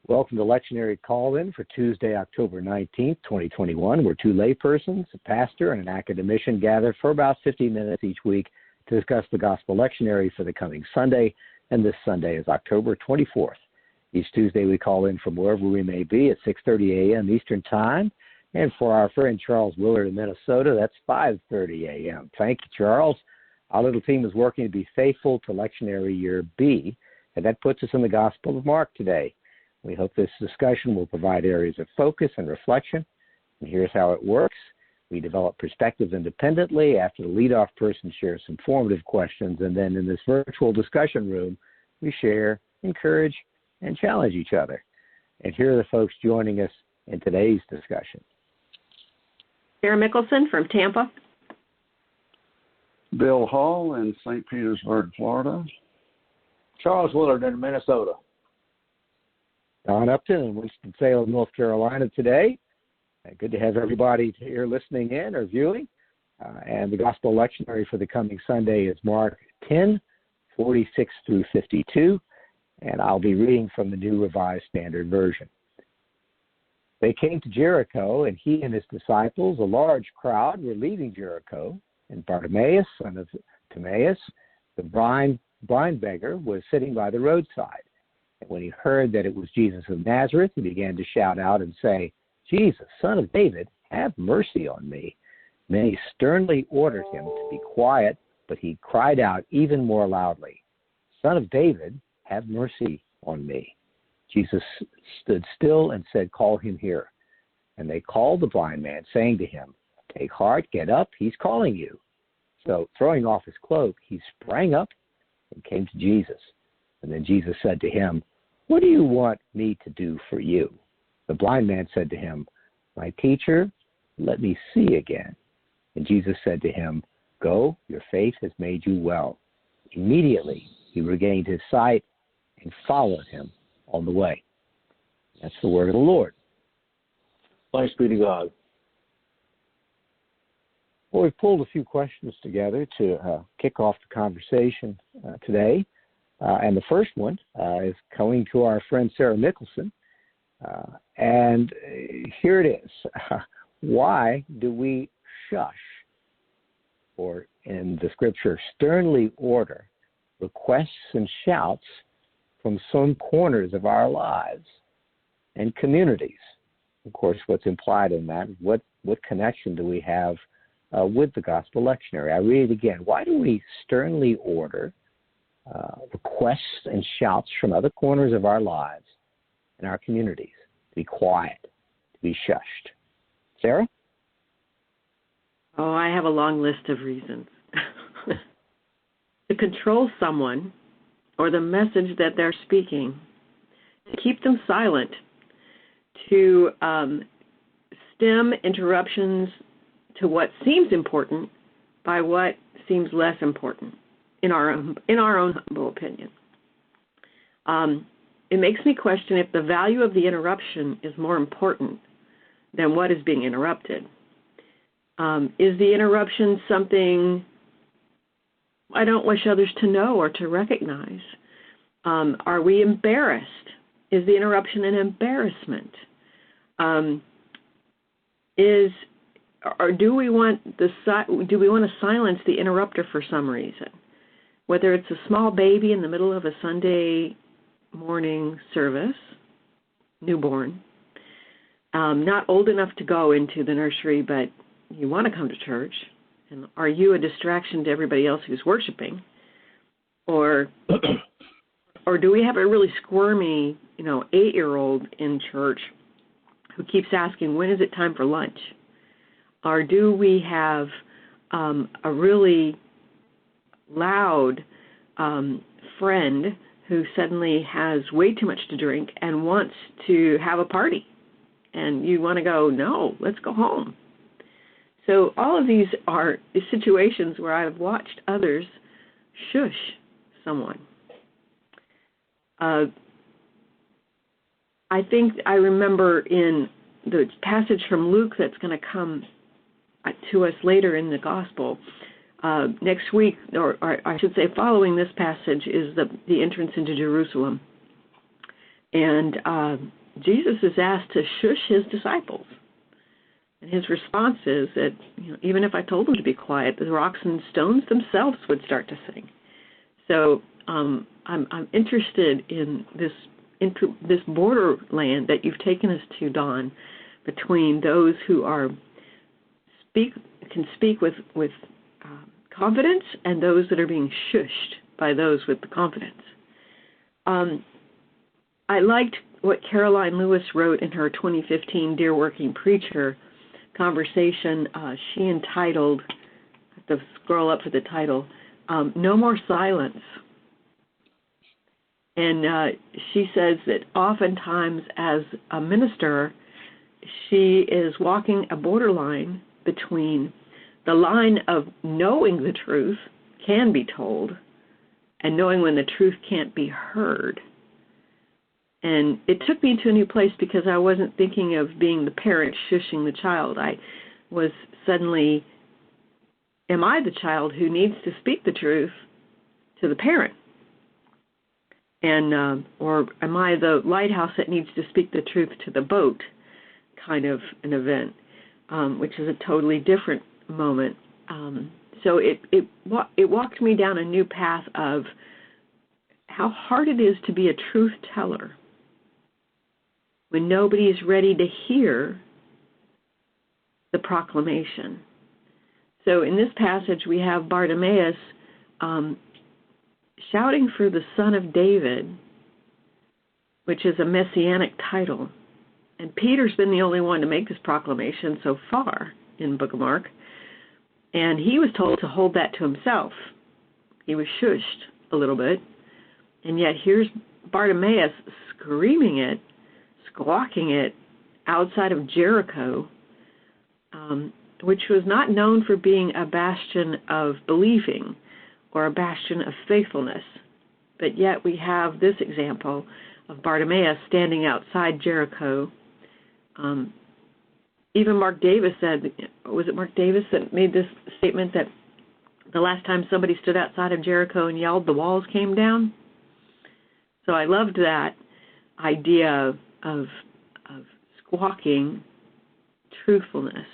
Welcome to Lectionary Call-In for Tuesday, October 19th, 2021, where two laypersons, a pastor and an academician, gather for about 50 minutes each week to discuss the Gospel Lectionary for the coming Sunday, and this Sunday is October 24th. Each Tuesday we call in from wherever we may be at 6:30 a.m. Eastern Time, and for our friend Charles Willard in Minnesota, that's 5:30 a.m. Thank you, Charles. Our little team is working to be faithful to Lectionary Year B, and that puts us in the Gospel of Mark today. We hope this discussion will provide areas of focus and reflection. And here's how it works. We develop perspectives independently after the leadoff person shares some formative questions, and then in this virtual discussion room, we share, encourage, and challenge each other. And here are the folks joining us in today's discussion. Sarah Mickelson from Tampa. Bill Hall in St. Petersburg, Florida. Charles Willard in Minnesota. Don Upton in Winston-Salem, North Carolina today. Good to have everybody here listening in or viewing. And the Gospel Lectionary for the coming Sunday is Mark 10, 46 through 52. And I'll be reading from the New Revised Standard Version. They came to Jericho, and he and his disciples, a large crowd, were leaving Jericho. And Bartimaeus, son of Timaeus, the blind beggar, was sitting by the roadside. And when he heard that it was Jesus of Nazareth, he began to shout out and say, "Jesus, Son of David, have mercy on me." Then he sternly ordered him to be quiet, but he cried out even more loudly, "Son of David, have mercy on me." Jesus stood still and said, "Call him here." And they called the blind man, saying to him, "Take heart, get up, he's calling you." So throwing off his cloak, he sprang up and came to Jesus. And then Jesus said to him, "What do you want me to do for you?" The blind man said to him, "My teacher, let me see again." And Jesus said to him, "Go, your faith has made you well." Immediately he regained his sight and followed him on the way. That's the word of the Lord. Thanks be to God. Well, we've pulled a few questions together to kick off the conversation today. And the first one is coming to our friend Sarah Mickelson. And here it is. Why do we shush, or in the scripture, sternly order requests and shouts from some corners of our lives and communities? Of course, what's implied in that, what connection do we have with the Gospel Lectionary? I read it again. Why do we sternly order requests and shouts from other corners of our lives and our communities to be quiet, to be shushed? Sarah? Oh, I have a long list of reasons. To control someone or the message that they're speaking, to keep them silent, to stem interruptions to what seems important by what seems less important, in our own humble opinion. It makes me question if the value of the interruption is more important than what is being interrupted. Is the interruption something I don't wish others to know or to recognize? Are we embarrassed? Is the interruption an embarrassment? Or do we want to silence the interrupter for some reason? Whether it's a small baby in the middle of a Sunday morning service, newborn, not old enough to go into the nursery, but you want to come to church, and are you a distraction to everybody else who's worshiping? Or do we have a really squirmy, 8-year-old in church who keeps asking, when is it time for lunch? Or do we have a really loud friend who suddenly has way too much to drink and wants to have a party? And you want to go, no, let's go home. So all of these are situations where I've watched others shush someone. I think I remember in the passage from Luke that's going to come to us later in the Gospel, next week, or I should say following this passage, is the entrance into Jerusalem. And Jesus is asked to shush his disciples. And his response is that, even if I told them to be quiet, the rocks and stones themselves would start to sing. So I'm interested in this borderland that you've taken us to, Don, between those who can speak with confidence and those that are being shushed by those with the confidence. I liked what Caroline Lewis wrote in her 2015 Dear Working Preacher conversation. She entitled, I have to scroll up for the title, No More Silence. And she says that oftentimes as a minister, she is walking a borderline between the line of knowing the truth can be told and knowing when the truth can't be heard. And it took me to a new place because I wasn't thinking of being the parent shushing the child. I was suddenly, am I the child who needs to speak the truth to the parent? And or am I the lighthouse that needs to speak the truth to the boat, kind of an event, which is a totally different moment. So it walked me down a new path of how hard it is to be a truth teller when nobody is ready to hear the proclamation. So in this passage, we have Bartimaeus shouting for the Son of David, which is a messianic title. And Peter's been the only one to make this proclamation so far in the book of Mark. And he was told to hold that to himself. He was shushed a little bit. And yet here's Bartimaeus screaming it, squawking it outside of Jericho, which was not known for being a bastion of believing or a bastion of faithfulness. But yet we have this example of Bartimaeus standing outside Jericho. Even Mark Davis said, was it Mark Davis that made this statement that the last time somebody stood outside of Jericho and yelled, the walls came down? So I loved that idea of squawking truthfulness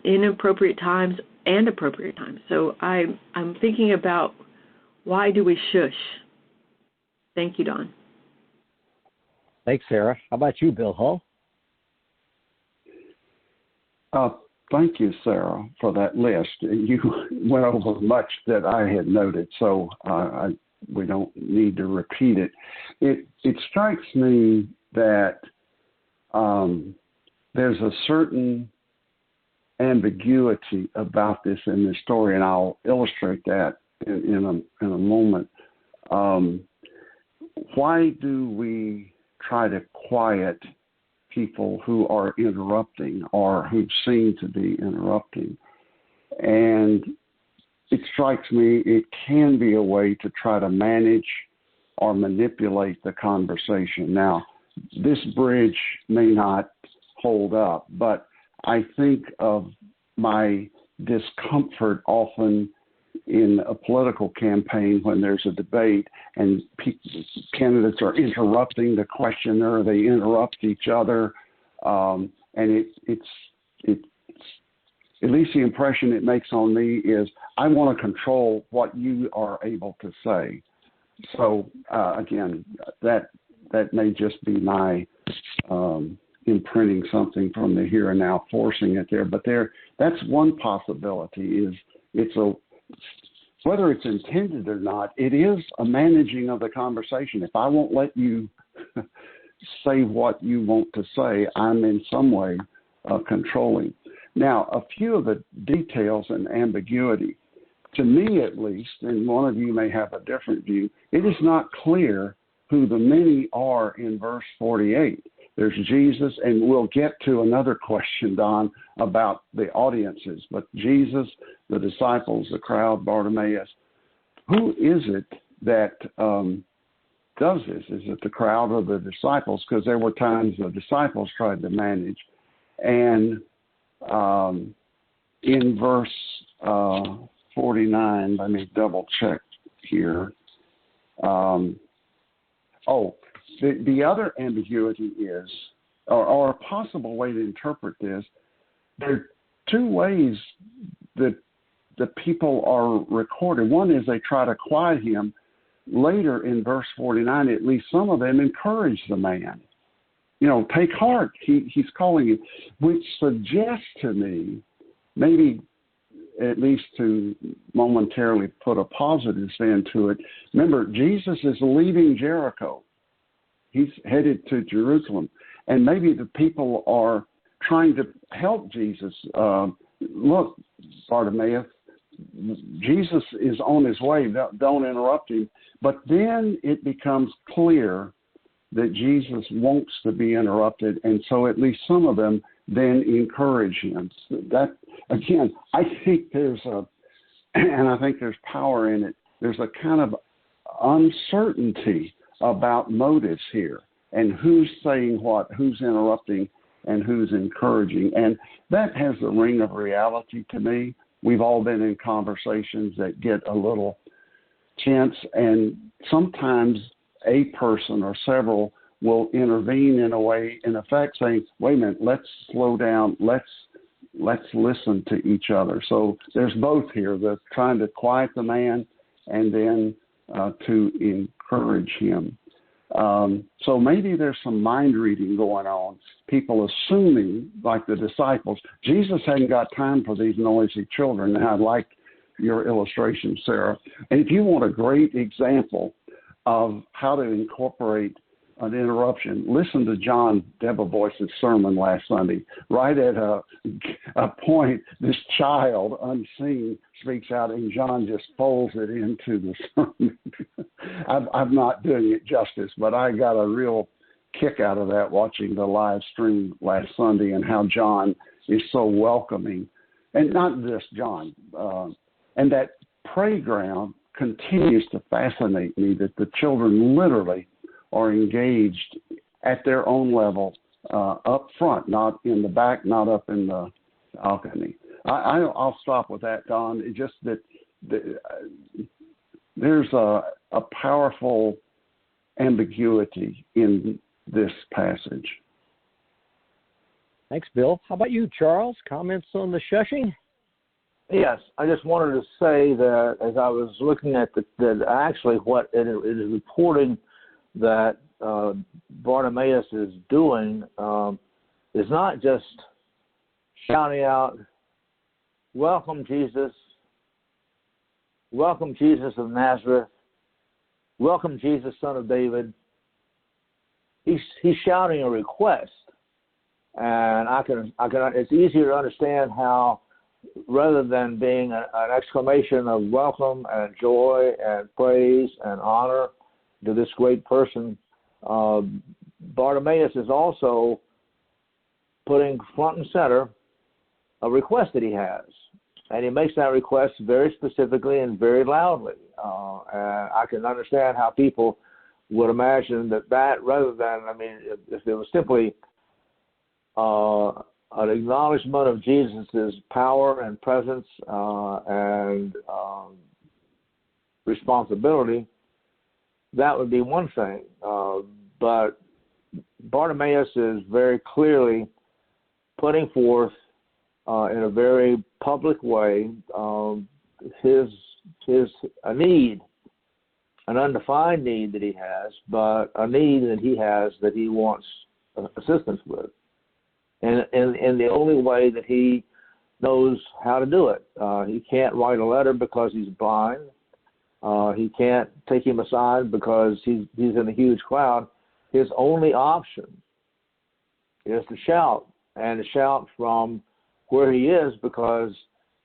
in appropriate times and appropriate times. So I'm thinking about, why do we shush? Thank you, Don. Thanks, Sarah. How about you, Bill Hull? Thank you, Sarah, for that list. You went over much that I had noted, so we don't need to repeat it. It strikes me that there's a certain ambiguity about this in this story, and I'll illustrate that in a moment. Why do we try to quiet people who are interrupting or who seem to be interrupting? And it strikes me it can be a way to try to manage or manipulate the conversation. Now, this bridge may not hold up, but I think of my discomfort often in a political campaign when there's a debate and candidates are interrupting the questioner, they interrupt each other, and it's at least the impression it makes on me is I want to control what you are able to say. So again, that may just be my imprinting something from the here and now, forcing it there. But that's one possibility. Whether it's intended or not, it is a managing of the conversation. If I won't let you say what you want to say, I'm in some way controlling. Now, a few of the details and ambiguity, to me at least, and one of you may have a different view, it is not clear who the many are in verse 48. There's Jesus, and we'll get to another question, Don, about the audiences. But Jesus, the disciples, the crowd, Bartimaeus, who is it that does this? Is it the crowd or the disciples? Because there were times the disciples tried to manage. And in verse 49, let me double check here. Oh, the other ambiguity is, or a possible way to interpret this, there are two ways that the people are recorded. One is they try to quiet him. Later in verse 49, at least some of them encourage the man. Take heart, he's calling you, which suggests to me, maybe at least to momentarily put a positive spin to it. Remember, Jesus is leaving Jericho. He's headed to Jerusalem. And maybe the people are trying to help Jesus. Look, Bartimaeus, Jesus is on his way. Don't interrupt him. But then it becomes clear that Jesus wants to be interrupted, and so at least some of them then encourage him. That, again, I think there's power in it. There's a kind of uncertainty about motives here, and who's saying what, who's interrupting, and who's encouraging. And that has the ring of reality to me. We've all been in conversations that get a little tense, and sometimes a person or several will intervene in a way, in effect, saying, wait a minute, let's slow down, let's listen to each other. So there's both here, the trying to quiet the man and then to encourage him. So maybe there's some mind reading going on, people assuming, like the disciples, Jesus hadn't got time for these noisy children. And I like your illustration, Sarah. And if you want a great example of how to incorporate an interruption, listen to John Debevoise's sermon last Sunday. Right at a point, this child, unseen, speaks out, and John just folds it into the sermon. I'm not doing it justice, but I got a real kick out of that watching the live stream last Sunday and how John is so welcoming. And not just John. And that playground continues to fascinate me, that the children literally are engaged at their own level up front, not in the back, not up in the balcony. I'll stop with that, Don. It's just that there's a powerful ambiguity in this passage. Thanks, Bill. How about you, Charles? Comments on the shushing? Yes, I just wanted to say that as I was looking at that actually what it is reporting that Bartimaeus is doing is not just shouting out, welcome Jesus of Nazareth, welcome Jesus, son of David. He's shouting a request, and I can. It's easier to understand how, rather than being an exclamation of welcome and joy and praise and honor to this great person, Bartimaeus is also putting front and center a request that he has. And he makes that request very specifically and very loudly. And I can understand how people would imagine that rather than, if it was simply an acknowledgement of Jesus' power and presence and responsibility, that would be one thing. But Bartimaeus is very clearly putting forth in a very public way a need, an undefined need that he has, but a need that he has that he wants assistance with. And the only way that he knows how to do it. He can't write a letter because he's blind. He can't take him aside because he's in a huge crowd. His only option is to shout, and to shout from where he is, because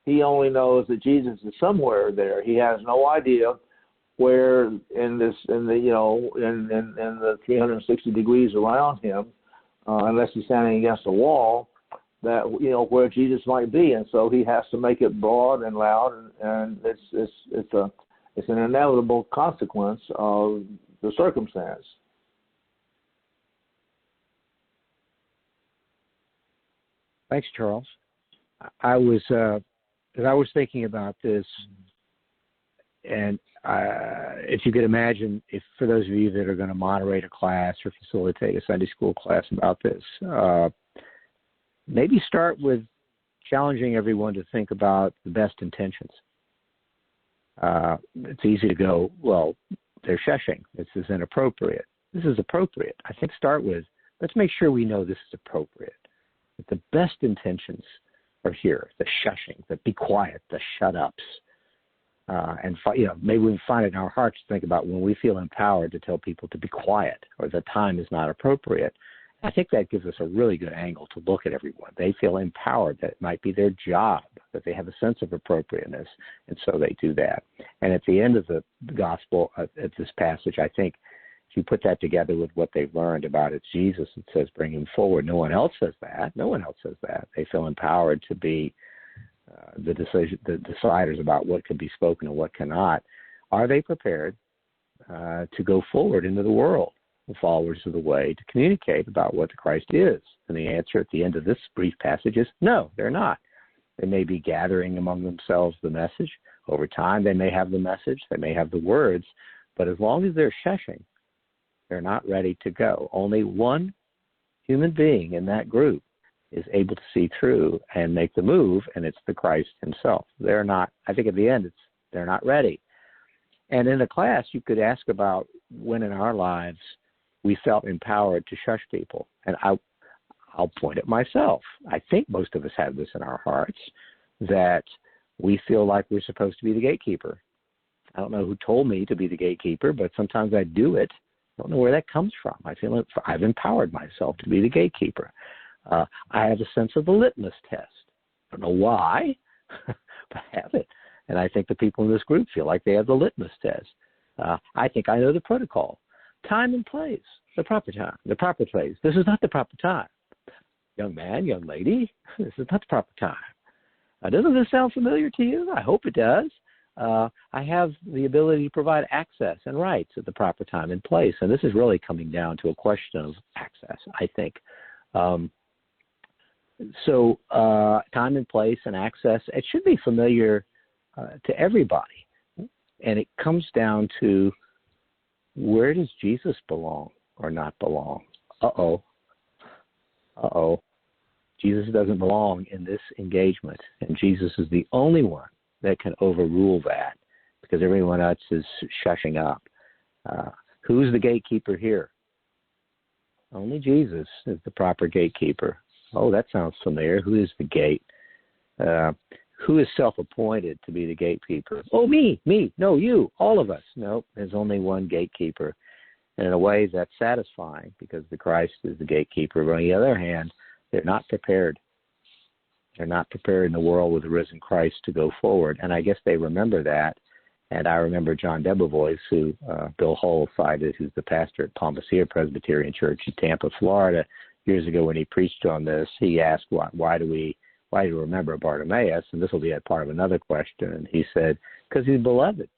he only knows that Jesus is somewhere there. He has no idea where in the 360 degrees around him, unless he's standing against a wall, that where Jesus might be, and so he has to make it broad and loud, and it's an inevitable consequence of the circumstance. Thanks, Charles. I was as I was thinking about this, and if you could imagine, if for those of you that are going to moderate a class or facilitate a Sunday school class about this, maybe start with challenging everyone to think about the best intentions. It's easy to go, well, they're shushing. This is inappropriate. This is appropriate. I think start with, let's make sure we know this is appropriate. That the best intentions are here, the shushing, the be quiet, the shut-ups. And maybe we can find it in our hearts to think about when we feel empowered to tell people to be quiet or the time is not appropriate. I think that gives us a really good angle to look at everyone. They feel empowered, that it might be their job, that they have a sense of appropriateness, and so they do that. And at the end of the gospel, at this passage, I think if you put that together with what they've learned about it's Jesus, it says bring him forward. No one else says that. No one else says that. They feel empowered to be the deciders about what can be spoken and what cannot. Are they prepared to go forward into the world, the followers of the way, to communicate about what the Christ is? And the answer at the end of this brief passage is no, they're not. They may be gathering among themselves the message. Over time, they may have the message, they may have the words, but as long as they're shushing, they're not ready to go. Only one human being in that group is able to see through and make the move, and it's the Christ himself. They're not, I think at the end, they're not ready. And in a class, you could ask about when in our lives we felt empowered to shush people. And I'll point at myself. I think most of us have this in our hearts, that we feel like we're supposed to be the gatekeeper. I don't know who told me to be the gatekeeper, but sometimes I do it. I don't know where that comes from. I feel like I've empowered myself to be the gatekeeper. I have a sense of the litmus test. I don't know why, but I have it. And I think the people in this group feel like they have the litmus test. I think I know the protocol. Time and place, the proper time, the proper place. This is not the proper time. Young man, young lady, this is not the proper time. Doesn't this sound familiar to you? I hope it does. I have the ability to provide access and rights at the proper time and place. And this is really coming down to a question of access, I think. So time and place and access, it should be familiar to everybody. And it comes down to, where does Jesus belong or not belong? Uh-oh. Jesus doesn't belong in this engagement. And Jesus is the only one that can overrule that, because everyone else is shushing up. Who's the gatekeeper here? Only Jesus is the proper gatekeeper. Oh, that sounds familiar. Who is the gate? Who is self-appointed to be the gatekeeper? Oh, me. No, you, all of us. No, there's only one gatekeeper. And in a way, that's satisfying, because the Christ is the gatekeeper. But on the other hand, they're not prepared. They're not prepared in the world with the risen Christ to go forward. And I guess they remember that. And I remember John Debevoise, who Bill Hull cited, who's the pastor at Palmacia Presbyterian Church in Tampa, Florida, years ago when he preached on this. He asked, why do we remember Bartimaeus? And this will be a part of another question. And he said, because he's beloved.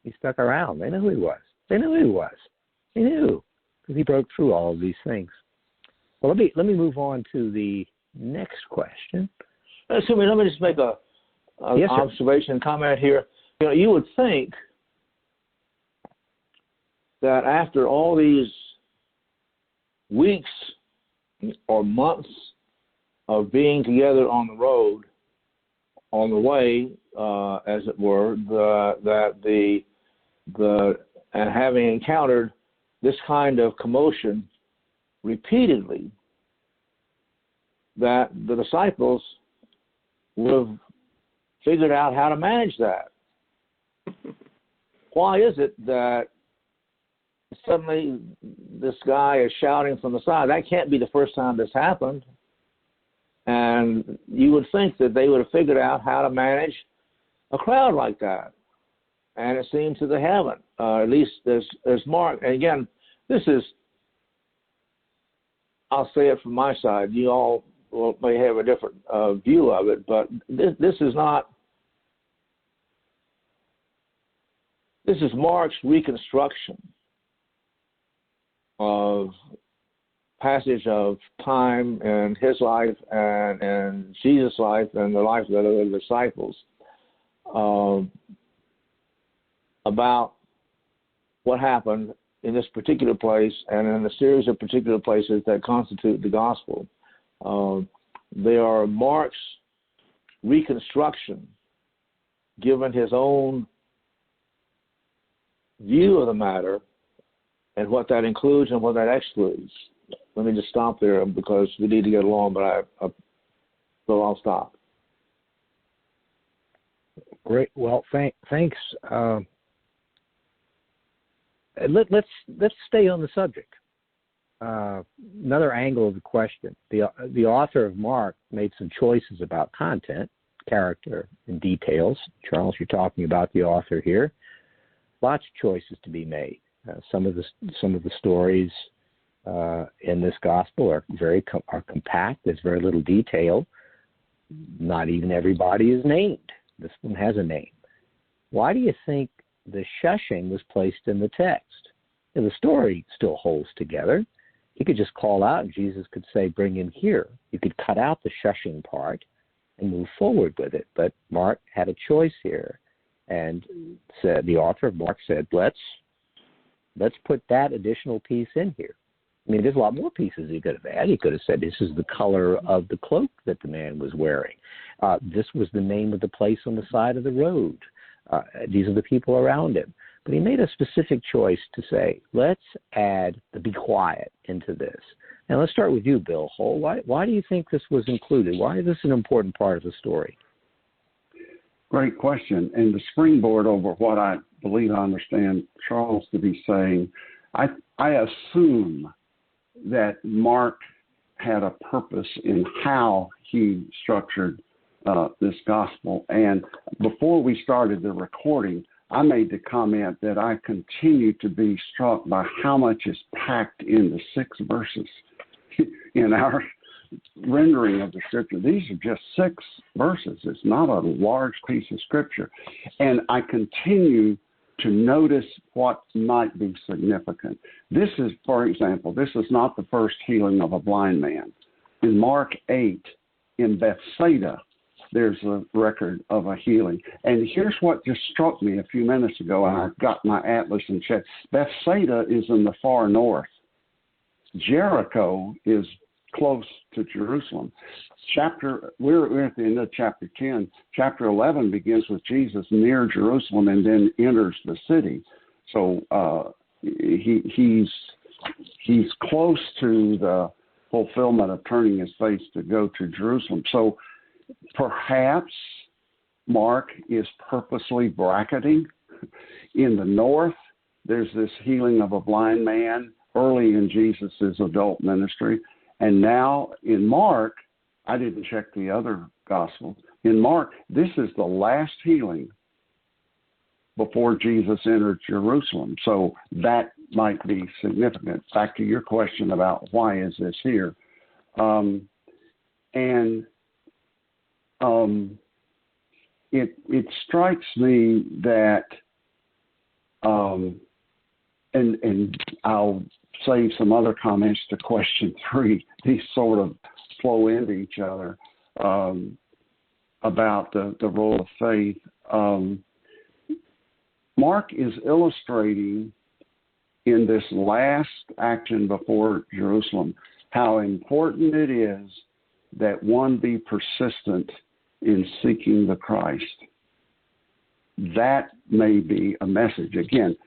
He stuck around. They know who he was. They knew, because he broke through all of these things. Well, let me move on to the next question. Let me just make a yes, observation, comment here. You would think that after all these weeks or months of being together on the road, on the way, as it were, and having encountered this kind of commotion repeatedly, that the disciples would have figured out how to manage that. Why is it that suddenly this guy is shouting from the side? That can't be the first time this happened. And you would think that they would have figured out how to manage a crowd like that. And it seems that they haven't. At least there's Mark. And again, this is, I'll say it from my side. You all may have a different view of it, but this is Mark's reconstruction of passage of time in his life and Jesus' life and the life of the other disciples. about what happened in this particular place and in a series of particular places that constitute the gospel. They are Mark's reconstruction, given his own view of the matter and what that includes and what that excludes. Let me just stop there because we need to get along, but so I'll stop. Great. Well, thanks. Let's stay on the subject. Another angle of the question. The author of Mark made some choices about content, character, and details. Charles, you're talking about the author here. Lots of choices to be made. Some of the stories in this gospel are are compact. There's very little detail. Not even everybody is named. This one has a name. Why do you think the shushing was placed in the text? And the story still holds together. He could just call out and Jesus could say, bring him here. You could cut out the shushing part and move forward with it. But Mark had a choice here. And the author of Mark said, let's put that additional piece in here. I mean, there's a lot more pieces he could have added. He could have said, this is the color of the cloak that the man was wearing. This was the name of the place on the side of the road. These are the people around him. But he made a specific choice to say, let's add the be quiet into this. Now, let's start with you, Bill Hull. Why do you think this was included? Why is this an important part of the story? Great question. And the springboard over what I believe I understand Charles to be saying, I assume that Mark had a purpose in how he structured this gospel. And before we started the recording, I made the comment that I continue to be struck by how much is packed into 6 verses in our rendering of the scripture. These are just 6 verses. It's not a large piece of scripture. And I continue to notice what might be significant. This is, for example, this is not the first healing of a blind man. In Mark 8, in Bethsaida, there's a record of a healing. And here's what just struck me a few minutes ago. I got my atlas and checked. Bethsaida is in the far north. Jericho is close to Jerusalem. We're at the end of chapter 10. Chapter 11 begins with Jesus near Jerusalem and then enters the city. So he's close to the fulfillment of turning his face to go to Jerusalem. So perhaps Mark is purposely bracketing. In the north, there's this healing of a blind man early in Jesus' adult ministry. And now in Mark, I didn't check the other gospels. In Mark, this is the last healing before Jesus entered Jerusalem. So that might be significant. Back to your question about why is this here. It strikes me that, and I'll save some other comments to question 3. These sort of flow into each other about the role of faith. Mark is illustrating in this last action before Jerusalem how important it is that one be persistent in seeking the Christ. That may be a message. Again,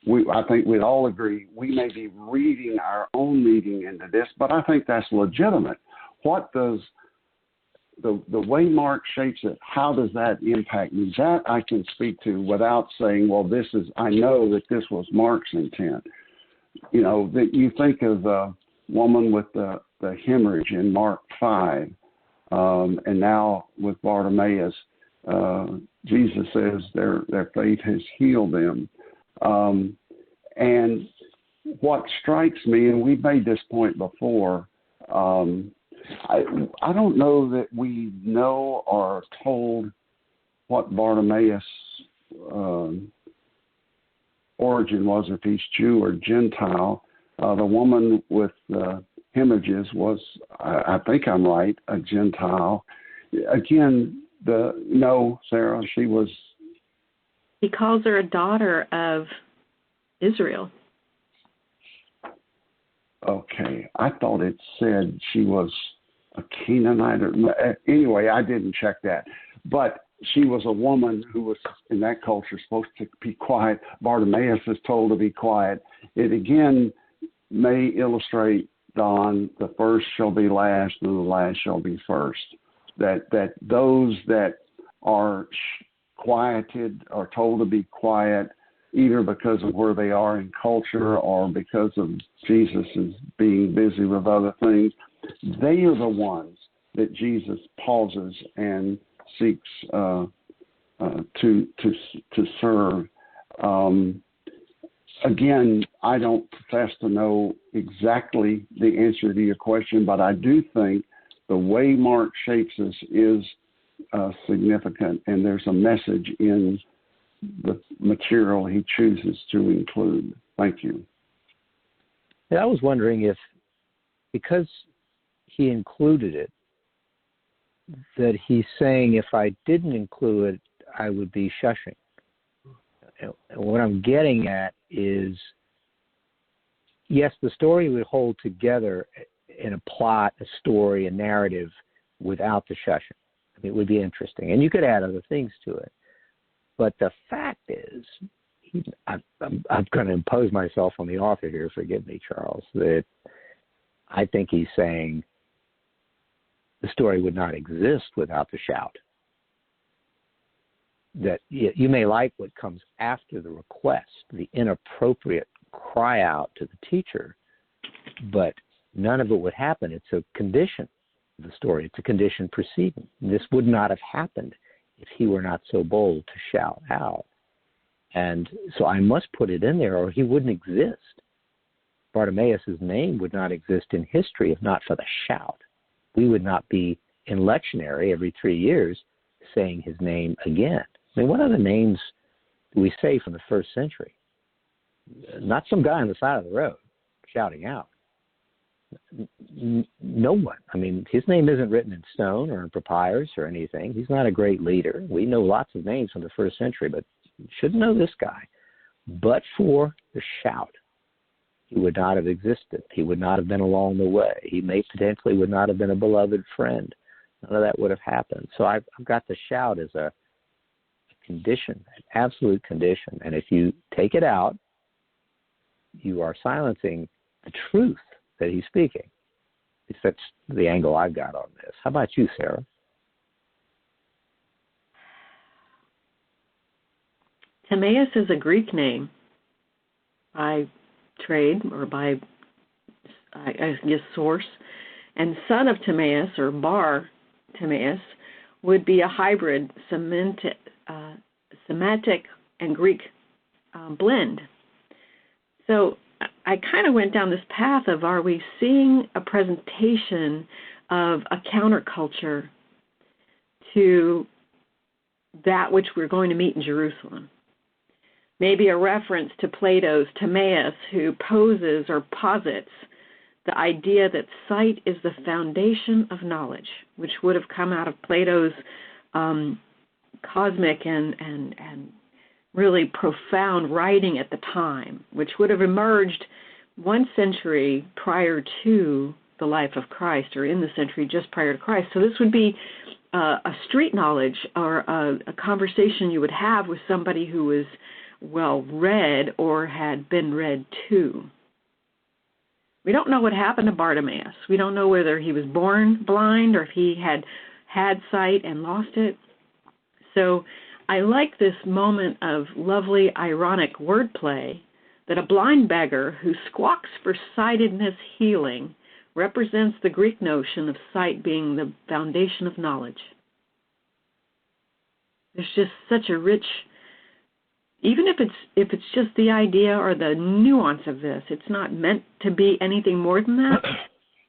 I think we'd all agree we may be reading our own meaning into this, but I think that's legitimate. What does the way Mark shapes it, how does that impact me? That I can speak to without saying, well, I know that this was Mark's intent. You know, that you think of the woman with the hemorrhage in Mark 5, and now with Bartimaeus, Jesus says their faith has healed them. And what strikes me, and we've made this point before, I don't know that we know or told what Bartimaeus' origin was, if he's Jew or Gentile. The woman with the hemorrhages was, I think I'm right, a Gentile. Again, no, Sarah, she was He calls her a daughter of Israel. Okay, I thought it said she was a Canaanite. Anyway, I didn't check that. But she was a woman who was, in that culture, supposed to be quiet. Bartimaeus is told to be quiet. It again may illustrate, Don, the first shall be last and the last shall be first. That those that are quieted are told to be quiet, either because of where they are in culture or because of Jesus is being busy with other things. They are the ones that Jesus pauses and seeks to serve. Again, I don't profess to know exactly the answer to your question, but I do think the way Mark shapes us is significant, and there's a message in the material he chooses to include. Thank you. Yeah, I was wondering if, because he included it, that he's saying if I didn't include it, I would be shushing. And what I'm getting at is, yes, the story would hold together in a plot, a story, a narrative without the shushing. I mean, it would be interesting. And you could add other things to it. But the fact is, I'm going to impose myself on the author here, forgive me, Charles, that I think he's saying the story would not exist without the shout. That you may like what comes after the request, the inappropriate cry out to the teacher, but none of it would happen. It's a condition of the story. It's a condition preceding. This would not have happened if he were not so bold to shout out. And so I must put it in there or he wouldn't exist. Bartimaeus' name would not exist in history if not for the shout. We would not be in lectionary every 3 years saying his name again. I mean, what other names do we say from the first century? Not some guy on the side of the road shouting out. No one. I mean, his name isn't written in stone or in papyrus or anything. He's not a great leader. We know lots of names from the first century, but you shouldn't know this guy. But for the shout, he would not have existed. He would not have been along the way. He may potentially would not have been a beloved friend. None of that would have happened. So I've got the shout as a condition, an absolute condition. And if you take it out, you are silencing the truth that he's speaking. At least that's the angle I've got on this. How about you, Sarah? Timaeus is a Greek name by trade or by, I guess, source. And son of Timaeus or Bar Timaeus would be a hybrid Semitic and Greek blend. So I kind of went down this path of, are we seeing a presentation of a counterculture to that which we're going to meet in Jerusalem? Maybe a reference to Plato's Timaeus, who poses or posits the idea that sight is the foundation of knowledge, which would have come out of Plato's cosmic and really profound writing at the time, which would have emerged 1 century prior to the life of Christ, or in the century just prior to Christ. So this would be a street knowledge or a conversation you would have with somebody who was well read or had been read to. We don't know what happened to Bartimaeus. We don't know whether he was born blind or if he had sight and lost it. So I like this moment of lovely, ironic wordplay that a blind beggar who squawks for sightedness healing represents the Greek notion of sight being the foundation of knowledge. There's just such a rich, even if it's just the idea or the nuance of this, it's not meant to be anything more than that.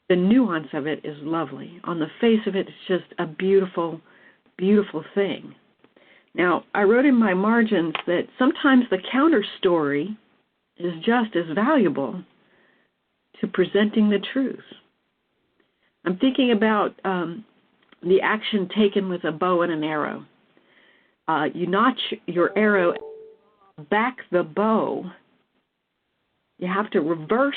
The nuance of it is lovely. On the face of it, it's just a beautiful, beautiful thing. Now, I wrote in my margins that sometimes the counter story is just as valuable to presenting the truth. I'm thinking about the action taken with a bow and an arrow. You notch your arrow back the bow. You have to reverse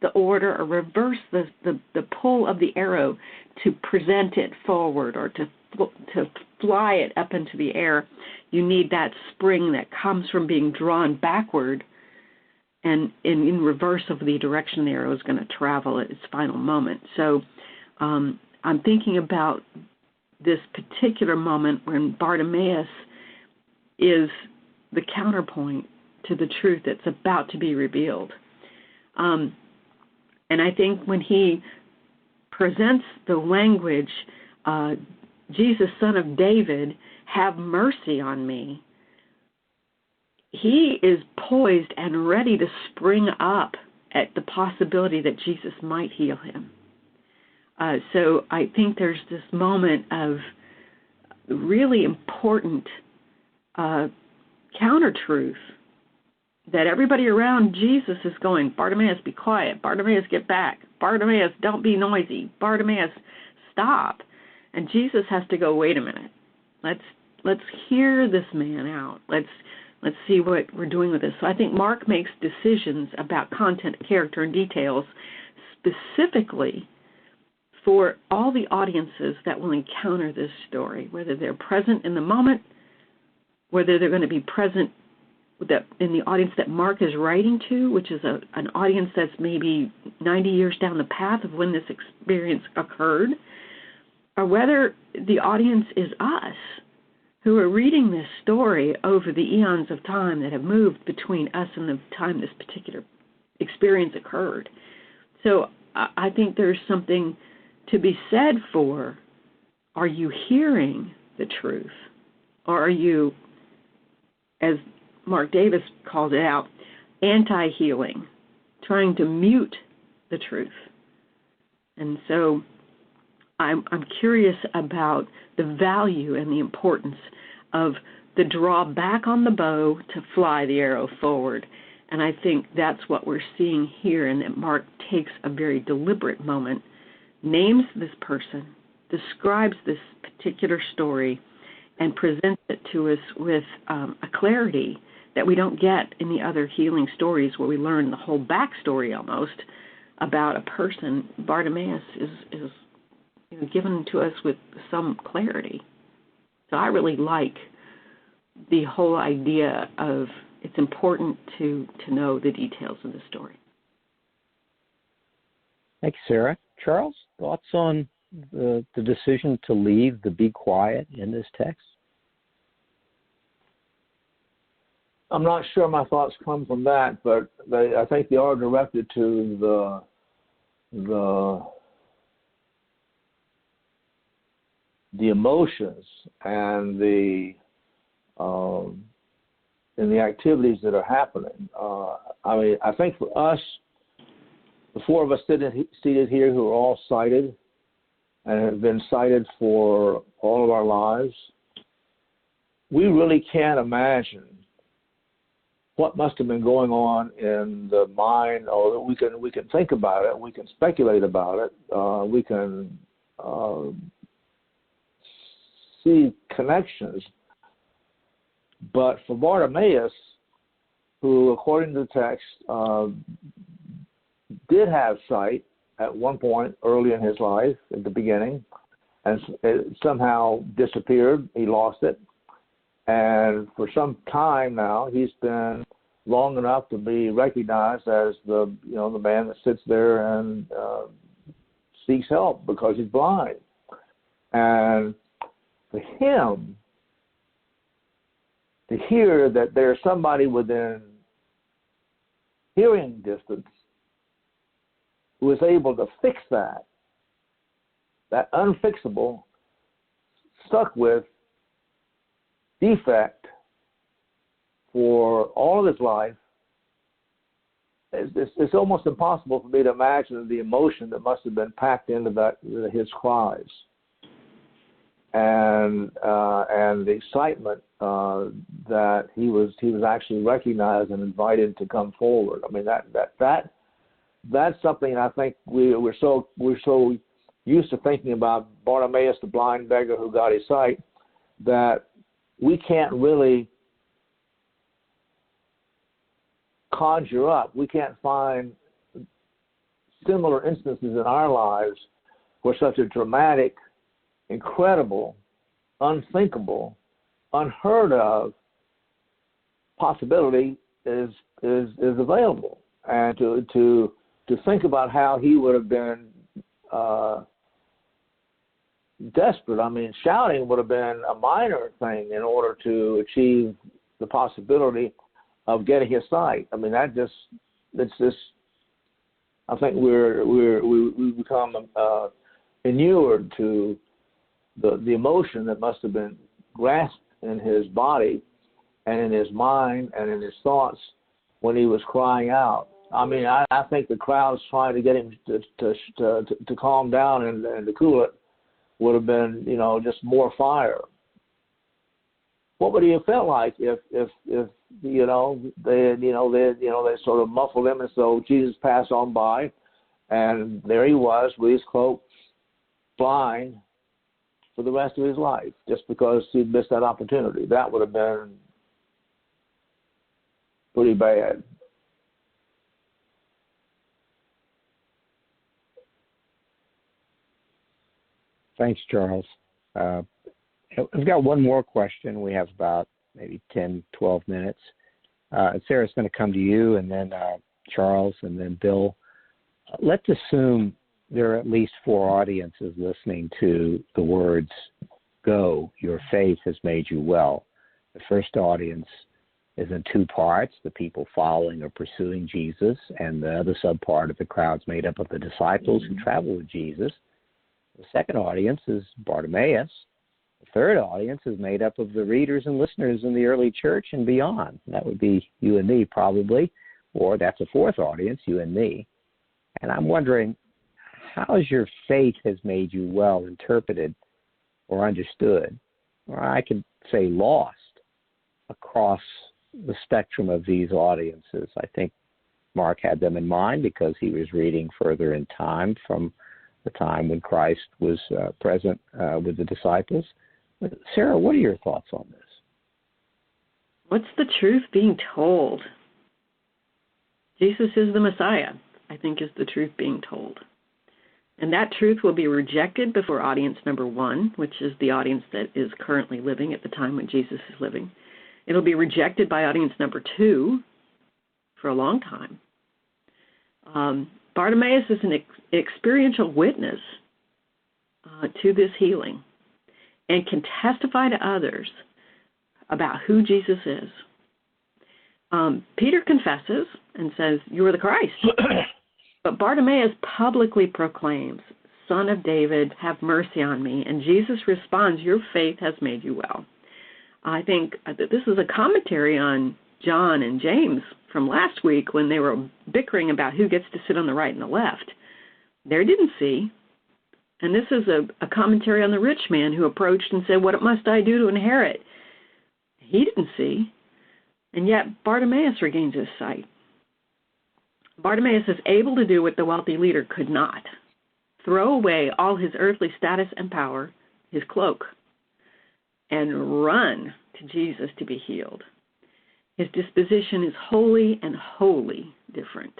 the order or reverse the pull of the arrow to present it forward or to fly it up into the air. You need that spring that comes from being drawn backward and in reverse of the direction the arrow is going to travel at its final moment. So I'm thinking about this particular moment when Bartimaeus is the counterpoint to the truth that's about to be revealed. And I think when he presents the language, Jesus, Son of David, have mercy on me, he is poised and ready to spring up at the possibility that Jesus might heal him. So I think there's this moment of really important counter-truth that everybody around Jesus is going, Bartimaeus, be quiet. Bartimaeus, get back. Bartimaeus, don't be noisy. Bartimaeus, stop. And Jesus has to go, wait a minute. Let's hear this man out. Let's see what we're doing with this. So I think Mark makes decisions about content, character, and details specifically for all the audiences that will encounter this story, whether they're present in the moment, whether they're going to be present in the audience that Mark is writing to, which is an audience that's maybe 90 years down the path of when this experience occurred, or whether the audience is us who are reading this story over the eons of time that have moved between us and the time this particular experience occurred. So I think there's something to be said for, are you hearing the truth? Or are you, as Mark Davis called it out, anti-healing, trying to mute the truth? And so I'm curious about the value and the importance of the draw back on the bow to fly the arrow forward. And I think that's what we're seeing here, and that Mark takes a very deliberate moment, names this person, describes this particular story, and presents it to us with a clarity that we don't get in the other healing stories where we learn the whole backstory almost about a person. Bartimaeus is given to us with some clarity. So I really like the whole idea of it's important to know the details of the story. Thank you, Sarah. Charles, thoughts on the decision to leave the be quiet in this text? I'm not sure my thoughts come from that, but I think they are directed to the emotions and the activities that are happening. I think for us, the four of us seated here who are all sighted and have been sighted for all of our lives, we really can't imagine what must have been going on in the mind. Or we can think about it, we can speculate about it, we can see connections. But for Bartimaeus, who, according to the text, did have sight at one point early in his life, at the beginning, and it somehow disappeared. He lost it. And for some time now, he's been long enough to be recognized as the man that sits there and seeks help because he's blind. And for him to hear that there's somebody within hearing distance who is able to fix that unfixable, stuck with defect for all of his life, it's almost impossible for me to imagine the emotion that must have been packed into his cries, and the excitement that he was actually recognized and invited to come forward. I mean, that's something I think we're so used to thinking about Bartimaeus, the blind beggar who got his sight, that we can't really conjure up. We can't find similar instances in our lives where such a dramatic, incredible, unthinkable, unheard of possibility is available. And to think about how he would have been desperate. I mean, shouting would have been a minor thing in order to achieve the possibility of getting his sight. I mean, it's just. I think we become inured to the emotion that must have been grasped in his body and in his mind and in his thoughts when he was crying out. I mean, I think the crowds trying to get him to calm down and to cool it would have been, just more fire. What would he have felt like if they sort of muffled him, and so Jesus passed on by, and there he was with his cloak, blind for the rest of his life, just because he missed that opportunity? That would have been pretty bad. Thanks, Charles. I've got one more question. We have about maybe 10, 12 minutes. Sarah's going to come to you, and then Charles, and then Bill. Let's assume there are at least 4 audiences listening to the words, "Go, your faith has made you well." The first audience is in 2 parts, the people following or pursuing Jesus, and the other subpart of the crowd's made up of the disciples who travel with Jesus. The second audience is Bartimaeus. The third audience is made up of the readers and listeners in the early church and beyond. That would be you and me probably, or that's a fourth audience, you and me. And I'm wondering, how has your faith has made you well interpreted or understood, or I could say lost, across the spectrum of these audiences? I think Mark had them in mind because he was reading further in time from the time when Christ was present with the disciples. Sarah, what are your thoughts on this? What's the truth being told? Jesus is the Messiah, I think, is the truth being told. And that truth will be rejected before audience number 1, which is the audience that is currently living at the time when Jesus is living. It'll be rejected by audience number 2 for a long time. Bartimaeus is an experiential witness to this healing and can testify to others about who Jesus is. Peter confesses and says, "You are the Christ." But Bartimaeus publicly proclaims, "Son of David, have mercy on me." And Jesus responds, "Your faith has made you well." I think that this is a commentary on John and James from last week when they were bickering about who gets to sit on the right and the left. They didn't see. And this is a commentary on the rich man who approached and said, "What must I do to inherit?" He didn't see. And yet Bartimaeus regains his sight. Bartimaeus is able to do what the wealthy leader could not: throw away all his earthly status and power, his cloak, and run to Jesus to be healed. His disposition is wholly and wholly different.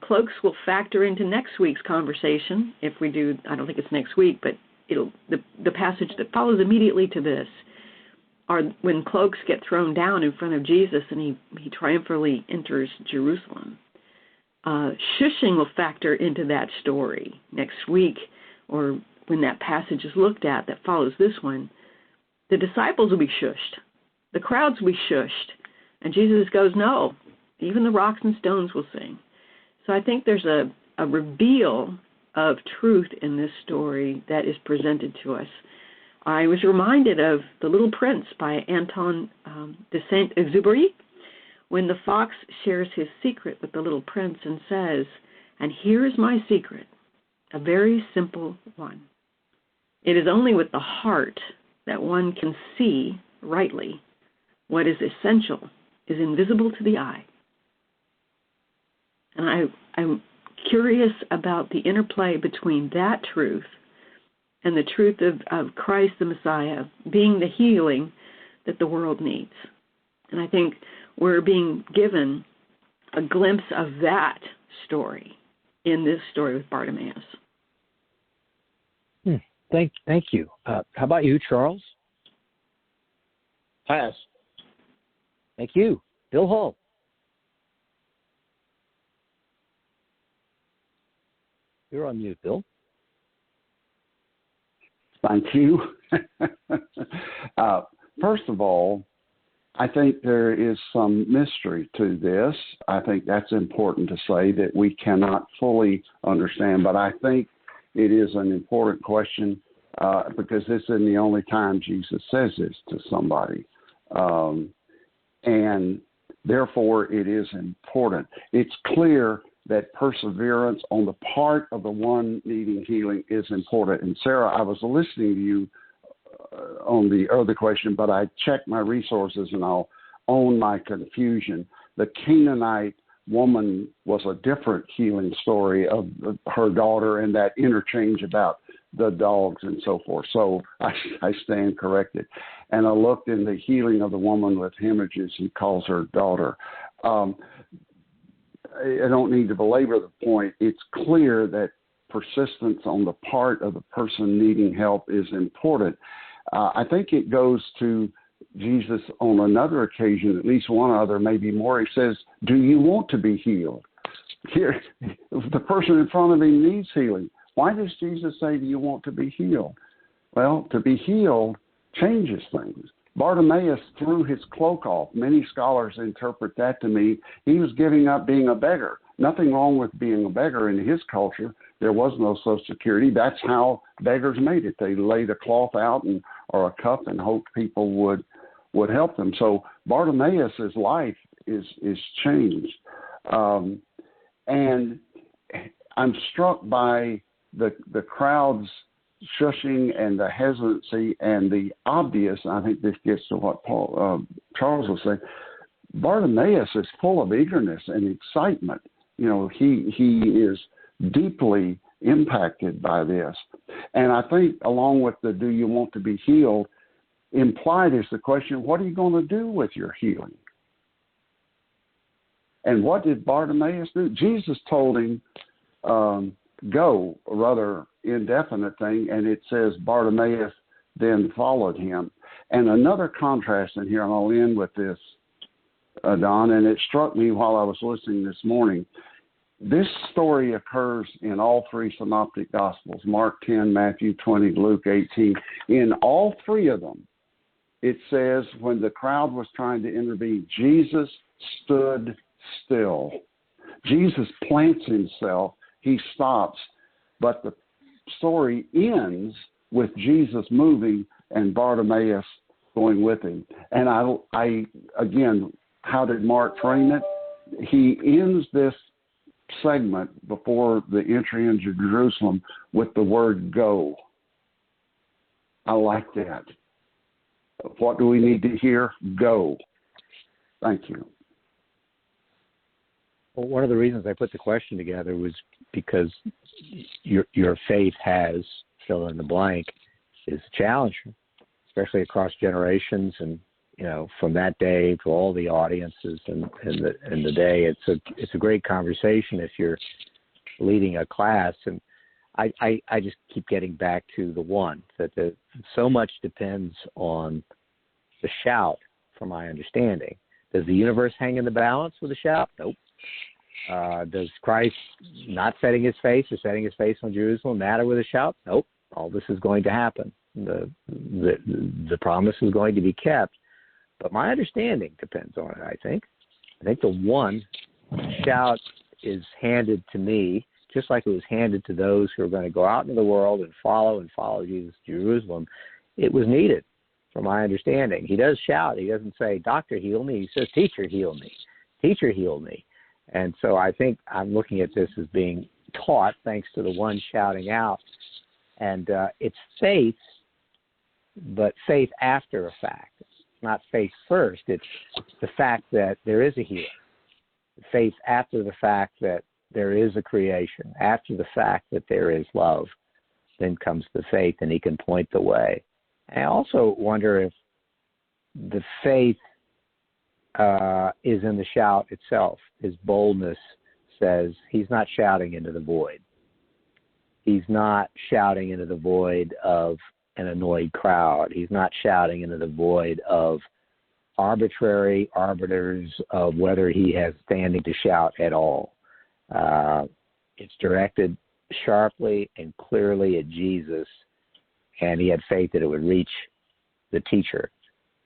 Cloaks will factor into next week's conversation. If we do, I don't think it's next week, but the passage that follows immediately to this are when cloaks get thrown down in front of Jesus and he triumphantly enters Jerusalem. Shushing will factor into that story next week, or when that passage is looked at that follows this one. The disciples will be shushed. The crowds will be shushed. And Jesus goes, "No, even the rocks and stones will sing." So I think there's a reveal of truth in this story that is presented to us. I was reminded of The Little Prince by Anton de Saint-Exupéry, when the fox shares his secret with the little prince and says, "And here is my secret, a very simple one. It is only with the heart that one can see rightly. What is essential is invisible to the eye." And I'm curious about the interplay between that truth and the truth of Christ the Messiah being the healing that the world needs. And I think we're being given a glimpse of that story in this story with Bartimaeus. Thank you. How about you, Charles? Pass. Thank you. Bill Hall. You're on mute, Bill. Thank you. First of all, I think there is some mystery to this. I think that's important to say that we cannot fully understand, but I think it is an important question because this isn't the only time Jesus says this to somebody. And therefore, it is important. It's clear that perseverance on the part of the one needing healing is important. And Sarah, I was listening to you on the other question, but I checked my resources and I'll own my confusion. The Canaanite woman was a different healing story of her daughter and that interchange about the dogs and so forth. So I stand corrected. And I looked in the healing of the woman with hemorrhages. He calls her daughter. I don't need to belabor the point. It's clear that persistence on the part of the person needing help is important. I think it goes to Jesus on another occasion, at least one other, maybe more. He says, do you want to be healed? Here, the person in front of him needs healing. Why does Jesus say, do you want to be healed? Well, to be healed changes things. Bartimaeus threw his cloak off. Many scholars interpret that to mean he was giving up being a beggar. Nothing wrong with being a beggar in his culture. There was no Social Security. That's how beggars made it. They laid a cloth out or a cup and hoped people would help them. So Bartimaeus' life is changed. And I'm struck by the crowd's shushing and the hesitancy and the obvious. I think this gets to what Charles was saying. Bartimaeus is full of eagerness and excitement. You know, he is deeply impacted by this. And I think along with the do you want to be healed, implied is the question, what are you going to do with your healing? And what did Bartimaeus do? Jesus told him, go, a rather indefinite thing, and it says Bartimaeus then followed him. And another contrast in here, and I'll end with this, Don, and it struck me while I was listening this morning. This story occurs in all three synoptic gospels, Mark 10, Matthew 20, Luke 18. In all three of them, it says when the crowd was trying to intervene, Jesus stood still. Jesus plants himself. He stops. But the story ends with Jesus moving and Bartimaeus going with him. And I again, how did Mark frame it? He ends this segment before the entry into Jerusalem with the word go. I like that. What do we need to hear? Go. Thank you. Well, one of the reasons I put the question together was because your faith has, fill in the blank, is a challenge, especially across generations, and you know, from that day to all the audiences and the day. It's a great conversation if you're leading a class, and I just keep getting back to the one that so much depends on the shout, from my understanding. Does the universe hang in the balance with a shout? Nope. Does Christ not setting his face or setting his face on Jerusalem matter with a shout? Nope. All this is going to happen. The promise is going to be kept. But my understanding depends on it, I think. I think the one shout is handed to me, just like it was handed to those who are going to go out into the world and follow Jesus to Jerusalem. It was needed, from my understanding. He does shout. He doesn't say, doctor, heal me. He says, teacher, heal me. Teacher, heal me. And so I think I'm looking at this as being taught thanks to the one shouting out. And it's faith, but faith after a fact. It's not faith first. It's the fact that there is a healer. Faith after the fact that there is a creation. After the fact that there is love, then comes the faith, and he can point the way. I also wonder if the faith is in the shout itself. His boldness says he's not shouting into the void. He's not shouting into the void of an annoyed crowd. He's not shouting into the void of arbitrary arbiters of whether he has standing to shout at all. It's directed sharply and clearly at Jesus, and he had faith that it would reach the teacher.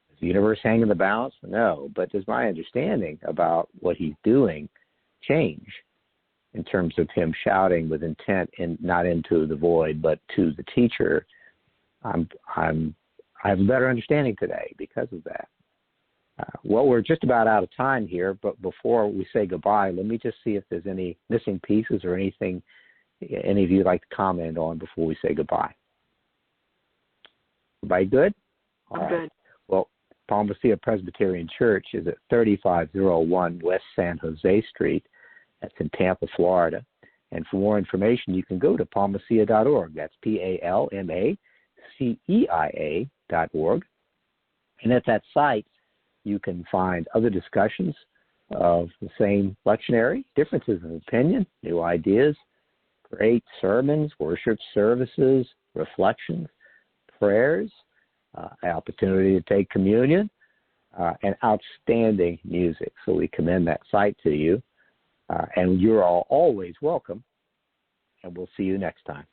Does the universe hang in the balance? No, but does my understanding about what he's doing change in terms of him shouting with intent and not into the void, but to the teacher? I have a better understanding today because of that. Well, we're just about out of time here, but before we say goodbye, let me just see if there's any missing pieces or anything any of you would like to comment on before we say goodbye. Everybody good? I'm good. Well, Palma Lucia Presbyterian Church is at 3501 West San Jose Street. That's in Tampa, Florida. And for more information, you can go to palmacia.org. That's PALMACEIA.org. And at that site, you can find other discussions of the same lectionary, differences of opinion, new ideas, great sermons, worship services, reflections, prayers, opportunity to take communion, and outstanding music. So we commend that site to you. And you're all always welcome. And we'll see you next time.